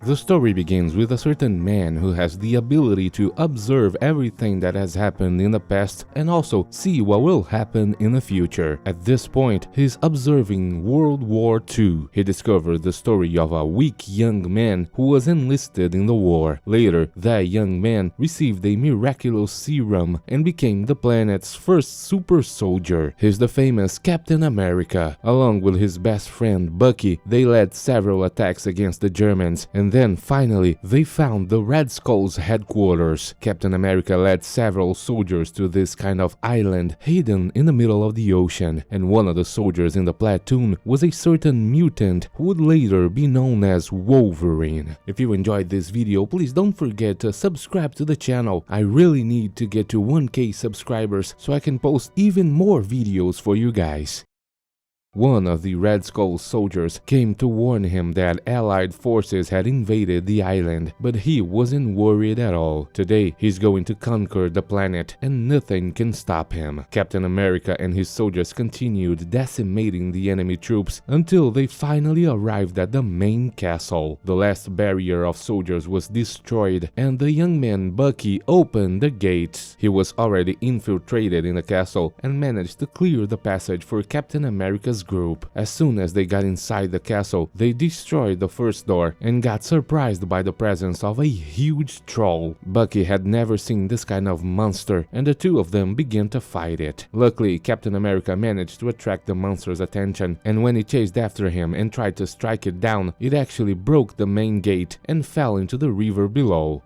The story begins with a certain man who has the ability to observe everything that has happened in the past and also see what will happen in the future. At this point, he's observing World War II. He discovered the story of a weak young man who was enlisted in the war. Later, that young man received a miraculous serum and became the planet's first super soldier. He's the famous Captain America. Along with his best friend Bucky, they led several attacks against the Germans, and then finally they found the Red Skull's headquarters. Captain America led several soldiers to this kind of island hidden in the middle of the ocean, and one of the soldiers in the platoon was a certain mutant who would later be known as Wolverine. If you enjoyed this video, please don't forget to subscribe to the channel. I really need to get to 1K subscribers so I can post even more videos for you guys. One of the Red Skull soldiers came to warn him that Allied forces had invaded the island, but he wasn't worried at all. Today, he's going to conquer the planet, and nothing can stop him. Captain America and his soldiers continued decimating the enemy troops until they finally arrived at the main castle. The last barrier of soldiers was destroyed, and the young man Bucky opened the gates. He was already infiltrated in the castle and managed to clear the passage for Captain America's group. As soon as they got inside the castle, they destroyed the first door and got surprised by the presence of a huge troll. Bucky had never seen this kind of monster, and the two of them began to fight it. Luckily, Captain America managed to attract the monster's attention, and when he chased after him and tried to strike it down, it actually broke the main gate and fell into the river below.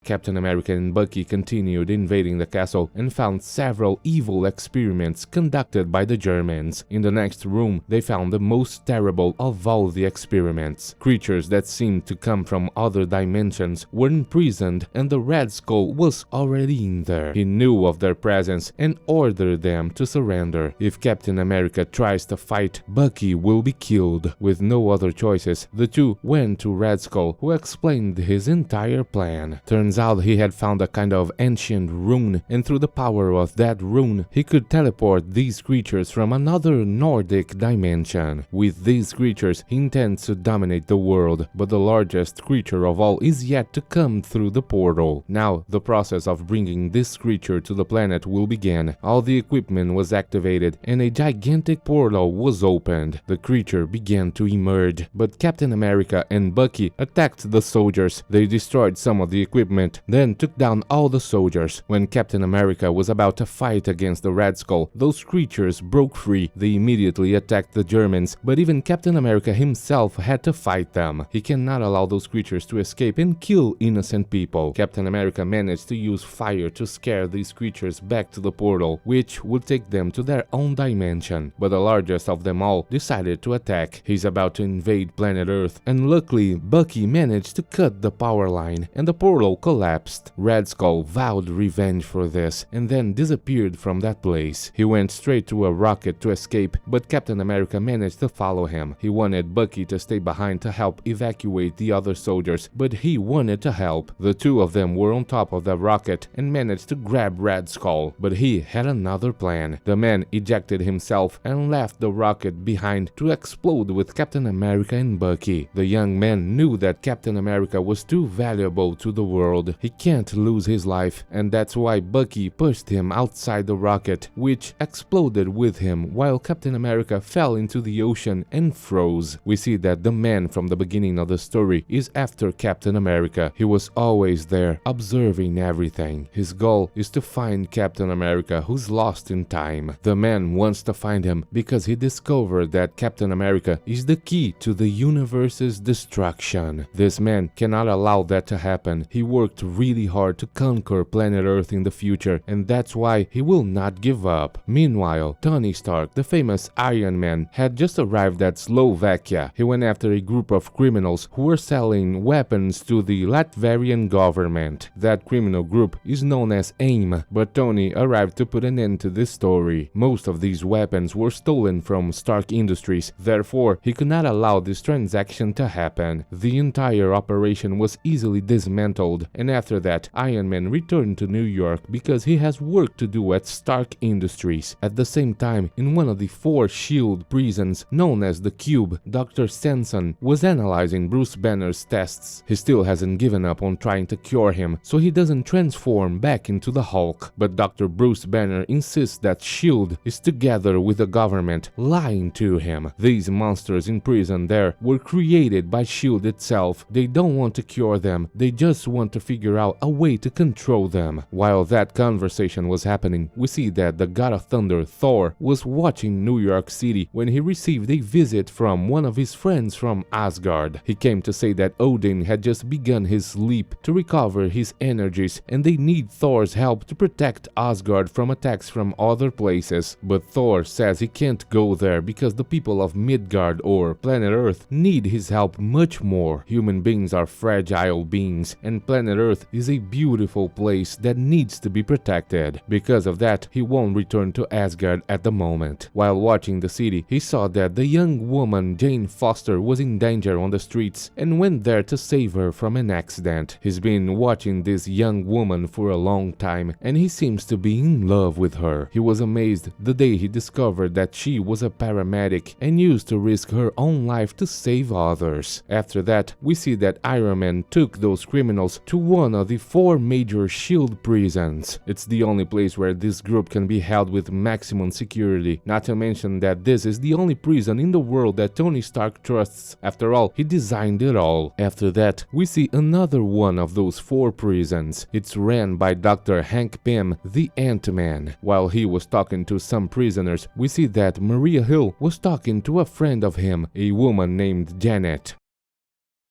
Captain America and Bucky continued invading the castle and found several evil experiments conducted by the Germans. In the next room, they found the most terrible of all the experiments. Creatures that seemed to come from other dimensions were imprisoned, and the Red Skull was already in there. He knew of their presence and ordered them to surrender. If Captain America tries to fight, Bucky will be killed. With no other choices, the two went to Red Skull, who explained his entire plan. Turns out he had found a kind of ancient rune, and through the power of that rune, he could teleport these creatures from another Nordic dimension. With these creatures, he intends to dominate the world, but the largest creature of all is yet to come through the portal. Now, the process of bringing this creature to the planet will begin. All the equipment was activated, and a gigantic portal was opened. The creature began to emerge, but Captain America and Bucky attacked the soldiers. They destroyed some of the equipment, then took down all the soldiers. When Captain America was about to fight against the Red Skull, those creatures broke free. They immediately attacked the Germans, but even Captain America himself had to fight them. He cannot allow those creatures to escape and kill innocent people. Captain America managed to use fire to scare these creatures back to the portal, which would take them to their own dimension. But the largest of them all decided to attack. He's about to invade planet Earth, and luckily Bucky managed to cut the power line, and the portal collapsed. Red Skull vowed revenge for this and then disappeared from that place. He went straight to a rocket to escape, but Captain America managed to follow him. He wanted Bucky to stay behind to help evacuate the other soldiers, but he wanted to help. The two of them were on top of the rocket and managed to grab Red Skull, but he had another plan. The man ejected himself and left the rocket behind to explode with Captain America and Bucky. The young man knew that Captain America was too valuable to the world. He can't lose his life, and that's why Bucky pushed him outside the rocket, which exploded with him while Captain America fell into the ocean and froze. We see that the man from the beginning of the story is after Captain America. He was always there, observing everything. His goal is to find Captain America, who's lost in time. The man wants to find him because he discovered that Captain America is the key to the universe's destruction. This man cannot allow that to happen. He worked really hard to conquer planet Earth in the future, and that's why he will not give up. Meanwhile, Tony Stark, the famous Iron Man, had just arrived at Slovakia. He went after a group of criminals who were selling weapons to the Latvian government. That criminal group is known as AIM, but Tony arrived to put an end to this story. Most of these weapons were stolen from Stark Industries, therefore he could not allow this transaction to happen. The entire operation was easily dismantled, and after that, Iron Man returned to New York because he has work to do at Stark Industries. At the same time, in one of the 4 SHIELD prisons known as the Cube, Dr. Samson was analyzing Bruce Banner's tests. He still hasn't given up on trying to cure him, so he doesn't transform back into the Hulk. But Dr. Bruce Banner insists that SHIELD is together with the government, lying to him. These monsters in prison there were created by SHIELD itself. They don't want to cure them, they just want to figure out a way to control them. While that conversation was happening, we see that the God of Thunder, Thor, was watching New York City when he received a visit from one of his friends from Asgard. He came to say that Odin had just begun his leap to recover his energies and they need Thor's help to protect Asgard from attacks from other places. But Thor says he can't go there because the people of Midgard or planet Earth need his help much more. Human beings are fragile beings and planet Earth is a beautiful place that needs to be protected. Because of that, he won't return to Asgard at the moment. While watching the city, he saw that the young woman Jane Foster was in danger on the streets and went there to save her from an accident. He's been watching this young woman for a long time and he seems to be in love with her. He was amazed the day he discovered that she was a paramedic and used to risk her own life to save others. After that, we see that Iron Man took those criminals to one of the 4 major SHIELD prisons. It's the only place where this group can be held with maximum security, not to mention that this is the only prison in the world that Tony Stark trusts. After all, he designed it all. After that, we see another one of those 4 prisons. It's ran by Dr. Hank Pym, the Ant-Man. While he was talking to some prisoners, we see that Maria Hill was talking to a friend of him, a woman named Janet.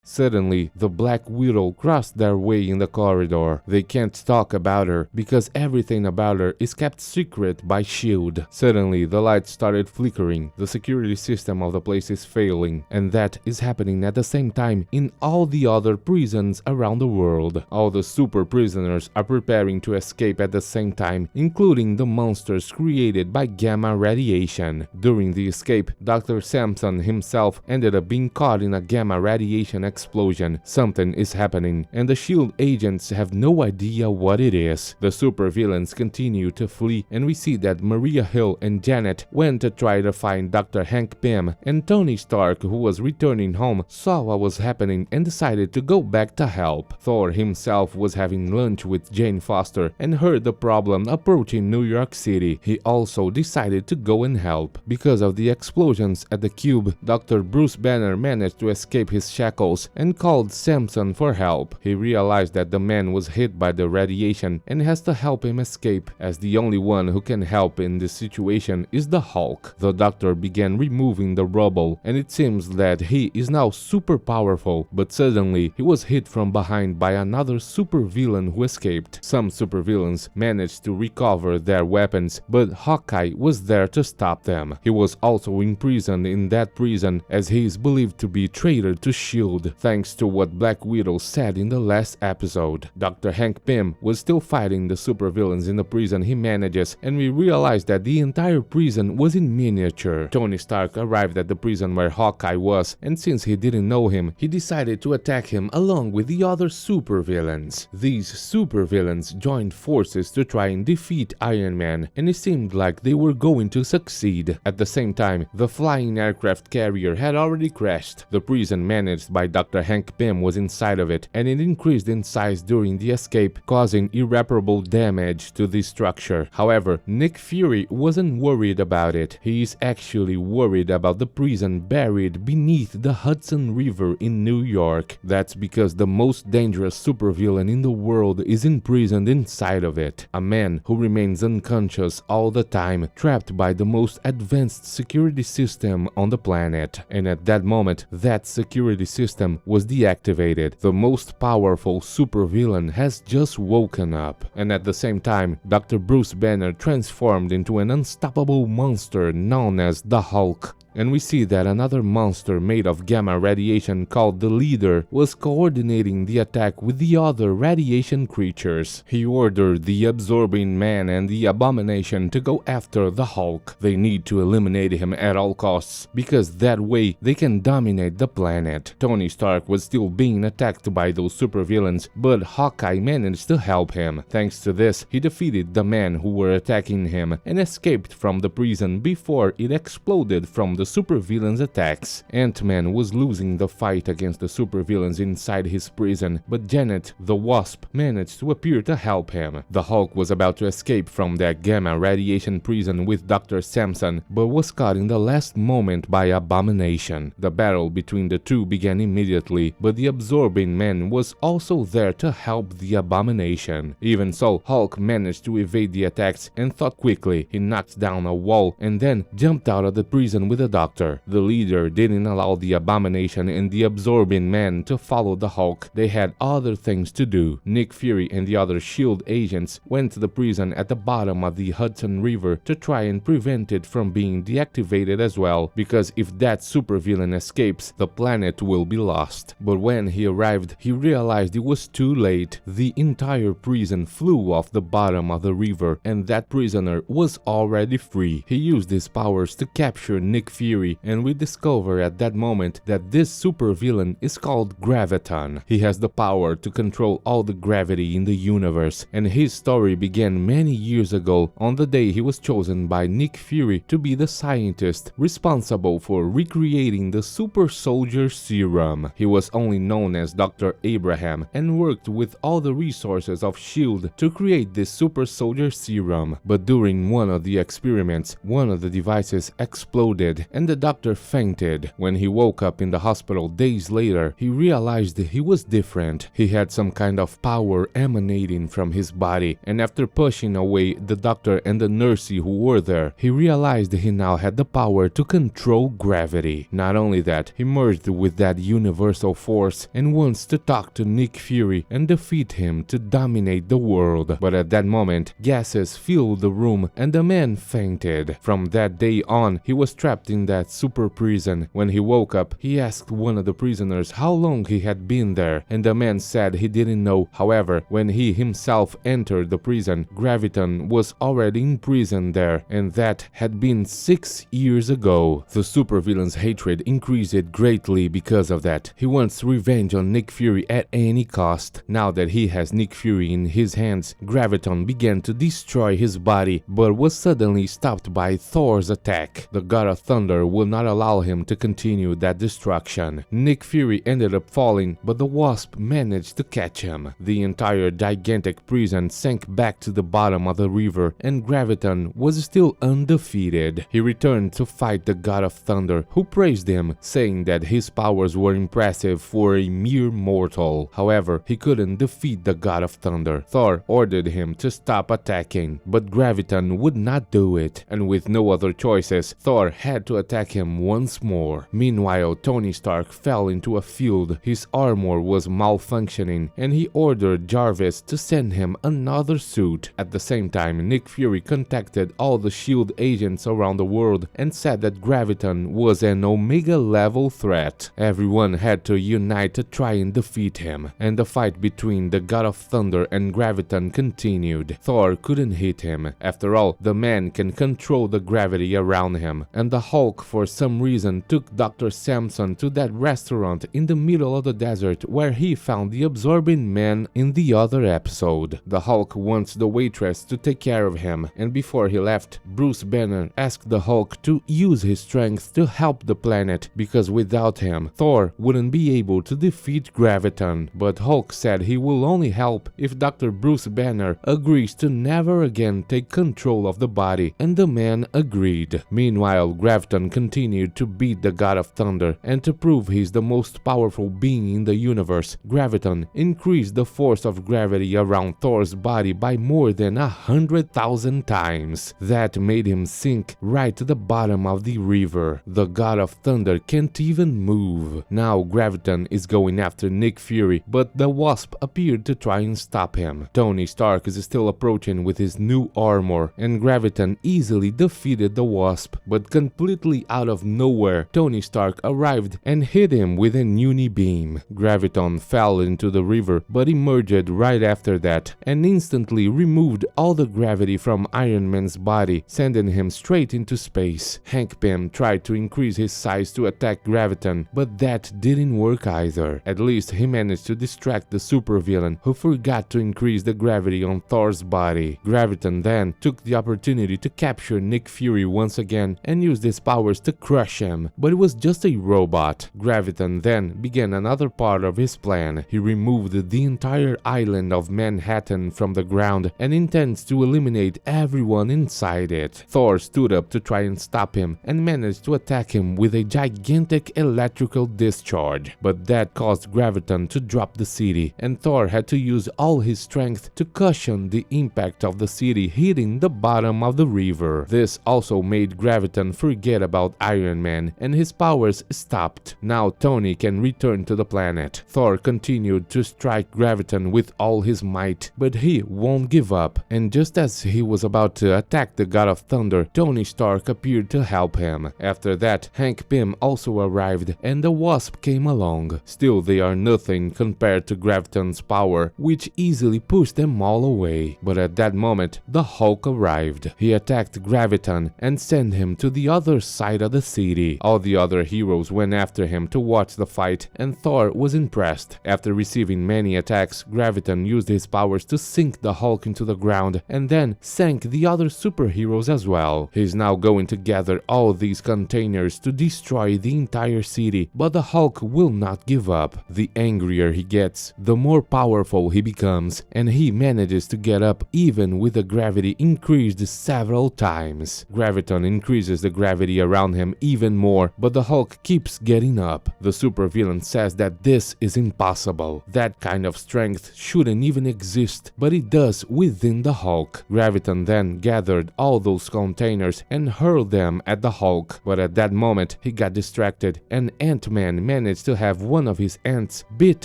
Suddenly, the Black Widow crossed their way in the corridor. They can't talk about her because everything about her is kept secret by SHIELD. Suddenly, the lights started flickering. The security system of the place is failing, and that is happening at the same time in all the other prisons around the world. All the super prisoners are preparing to escape at the same time, including the monsters created by gamma radiation. During the escape, Dr. Samson himself ended up being caught in a gamma radiation explosion. Something is happening, and the SHIELD agents have no idea what it is. The super-villains continue to flee, and we see that Maria Hill and Janet went to try to find Dr. Hank Pym, and Tony Stark, who was returning home, saw what was happening and decided to go back to help. Thor himself was having lunch with Jane Foster and heard the problem approaching New York City. He also decided to go and help. Because of the explosions at the Cube, Dr. Bruce Banner managed to escape his shackles and called Samson for help. He realized that the man was hit by the radiation and has to help him escape, as the only one who can help in this situation is the Hulk. The doctor began removing the rubble, and it seems that he is now super powerful, but suddenly he was hit from behind by another super-villain who escaped. Some super-villains managed to recover their weapons, but Hawkeye was there to stop them. He was also imprisoned in that prison, as he is believed to be traitor to SHIELD. Thanks to what Black Widow said in the last episode. Dr. Hank Pym was still fighting the supervillains in the prison he manages, and we realized that the entire prison was in miniature. Tony Stark arrived at the prison where Hawkeye was, and since he didn't know him, he decided to attack him along with the other supervillains. These supervillains joined forces to try and defeat Iron Man, and it seemed like they were going to succeed. At the same time, the flying aircraft carrier had already crashed. The prison managed by Dr. Hank Pym was inside of it, and it increased in size during the escape, causing irreparable damage to the structure. However, Nick Fury wasn't worried about it. He is actually worried about the prison buried beneath the Hudson River in New York. That's because the most dangerous supervillain in the world is imprisoned inside of it. A man who remains unconscious all the time, trapped by the most advanced security system on the planet. And at that moment, that security system was deactivated. The most powerful supervillain has just woken up. And at the same time, Dr. Bruce Banner transformed into an unstoppable monster known as the Hulk. and we see that another monster made of gamma radiation called the Leader was coordinating the attack with the other radiation creatures. He ordered the Absorbing Man and the Abomination to go after the Hulk. They need to eliminate him at all costs, because that way they can dominate the planet. Tony Stark was still being attacked by those supervillains, but Hawkeye managed to help him. Thanks to this, he defeated the men who were attacking him and escaped from the prison before it exploded from the supervillains' attacks. Ant-Man was losing the fight against the supervillains inside his prison, but Janet, the Wasp, managed to appear to help him. The Hulk was about to escape from that gamma radiation prison with Dr. Samson, but was caught in the last moment by Abomination. The battle between the two began immediately, but the Absorbing Man was also there to help the Abomination. Even so, Hulk managed to evade the attacks and thought quickly. He knocked down a wall and then jumped out of the prison with the Doctor. The Leader didn't allow the Abomination and the Absorbing Man to follow the Hulk. They had other things to do. Nick Fury and the other S.H.I.E.L.D. agents went to the prison at the bottom of the Hudson River to try and prevent it from being deactivated as well, because if that supervillain escapes, the planet will be lost. But when he arrived, he realized it was too late. The entire prison flew off the bottom of the river, and that prisoner was already free. He used his powers to capture Nick Fury, and we discover at that moment that this supervillain is called Graviton. He has the power to control all the gravity in the universe, and his story began many years ago on the day he was chosen by Nick Fury to be the scientist responsible for recreating the super soldier serum. He was only known as Dr. Abraham and worked with all the resources of S.H.I.E.L.D. to create this super soldier serum. But during one of the experiments, one of the devices exploded and the doctor fainted. When he woke up in the hospital days later, he realized he was different. He had some kind of power emanating from his body, and after pushing away the doctor and the nurse who were there, he realized he now had the power to control gravity. Not only that, he merged with that universal force and wants to talk to Nick Fury and defeat him to dominate the world. But at that moment, gases filled the room and the man fainted. From that day on, he was trapped in that super prison. When he woke up, he asked one of the prisoners how long he had been there, and the man said he didn't know. However, when he himself entered the prison, Graviton was already in prison there, and that had been 6 years ago. The supervillain's hatred increased greatly because of that. He wants revenge on Nick Fury at any cost. Now that he has Nick Fury in his hands, Graviton began to destroy his body, but was suddenly stopped by Thor's attack. The God of Thunder will not allow him to continue that destruction. Nick Fury ended up falling, but the Wasp managed to catch him. The entire gigantic prison sank back to the bottom of the river, and Graviton was still undefeated. He returned to fight the God of Thunder, who praised him, saying that his powers were impressive for a mere mortal. However, he couldn't defeat the God of Thunder. Thor ordered him to stop attacking, but Graviton would not do it, and with no other choices, Thor had to attack him once more. Meanwhile, Tony Stark fell into a field. His armor was malfunctioning, and he ordered Jarvis to send him another suit. At the same time, Nick Fury contacted all the S.H.I.E.L.D. agents around the world and said that Graviton was an Omega-level threat. Everyone had to unite to try and defeat him, and the fight between the God of Thunder and Graviton continued. Thor couldn't hit him. After all, the man can control the gravity around him, and the Hulk for some reason took Dr. Samson to that restaurant in the middle of the desert where he found the Absorbing Man in the other episode. The Hulk wants the waitress to take care of him, and before he left, Bruce Banner asked the Hulk to use his strength to help the planet, because without him, Thor wouldn't be able to defeat Graviton. But Hulk said he will only help if Dr. Bruce Banner agrees to never again take control of the body, and the man agreed. Meanwhile, Graviton continued to beat the God of Thunder, and to prove he's the most powerful being in the universe, Graviton increased the force of gravity around Thor's body by more than 100,000 times. That made him sink right to the bottom of the river. The God of Thunder can't even move. Now Graviton is going after Nick Fury, but the Wasp appeared to try and stop him. Tony Stark is still approaching with his new armor, and Graviton easily defeated the Wasp, but completely completely out of nowhere, Tony Stark arrived and hit him with an uni-beam. Graviton fell into the river but emerged right after that and instantly removed all the gravity from Iron Man's body, sending him straight into space. Hank Pym tried to increase his size to attack Graviton, but that didn't work either. At least he managed to distract the Super-Vilain, who forgot to increase the gravity on Thor's body. Graviton then took the opportunity to capture Nick Fury once again and used his powers to crush him, but it was just a robot. Graviton then began another part of his plan. He removed the entire island of Manhattan from the ground and intends to eliminate everyone inside it. Thor stood up to try and stop him and managed to attack him with a gigantic electrical discharge, but that caused Graviton to drop the city, and Thor had to use all his strength to cushion the impact of the city hitting the bottom of the river. This also made Graviton forget about Iron Man, and his powers stopped. Now Tony can return to the planet. Thor continued to strike Graviton with all his might, but he won't give up, and just as he was about to attack the God of Thunder, Tony Stark appeared to help him. After that, Hank Pym also arrived, and the Wasp came along. Still, they are nothing compared to Graviton's power, which easily pushed them all away. But at that moment, the Hulk arrived. He attacked Graviton and sent him to the other side of the city. All the other heroes went after him to watch the fight, and Thor was impressed. After receiving many attacks, Graviton used his powers to sink the Hulk into the ground and then sank the other superheroes as well. He's now going to gather all these containers to destroy the entire city, but the Hulk will not give up. The angrier he gets, the more powerful he becomes, and he manages to get up even with the gravity increased several times. Graviton increases the gravity around him even more, but the Hulk keeps getting up. The Super-Vilain says that this is impossible. That kind of strength shouldn't even exist, but it does within the Hulk. Graviton then gathered all those containers and hurled them at the Hulk, but at that moment he got distracted and Ant-Man managed to have one of his ants bit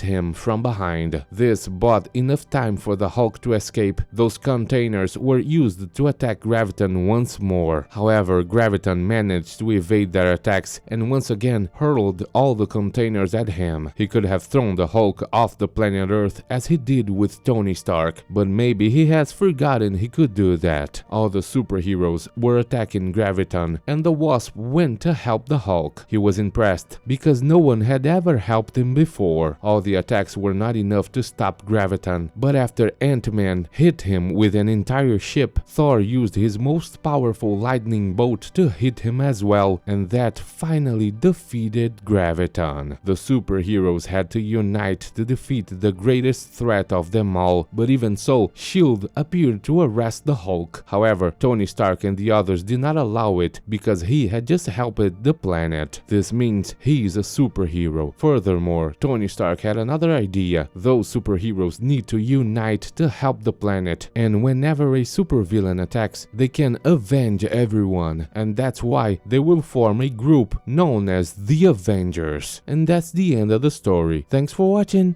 him from behind. This bought enough time for the Hulk to escape. Those containers were used to attack Graviton once more. However, Graviton managed to evade their attacks and once again hurled all the containers at him. He could have thrown the Hulk off the planet Earth as he did with Tony Stark, but maybe he has forgotten he could do that. All the superheroes were attacking Graviton, and the Wasp went to help the Hulk. He was impressed because no one had ever helped him before. All the attacks were not enough to stop Graviton, but after Ant-Man hit him with an entire ship, Thor used his most powerful lightning bolt to hit him as well, and that finally defeated Graviton. The superheroes had to unite to defeat the greatest threat of them all, but even so, S.H.I.E.L.D. appeared to arrest the Hulk. However, Tony Stark and the others did not allow it because he had just helped the planet. This means he is a superhero. Furthermore, Tony Stark had another idea. Those superheroes need to unite to help the planet, and whenever a supervillain attacks, they can avenge everyone, and that's why they will form a group known as the Avengers. And that's the end of the story. Thanks for watching.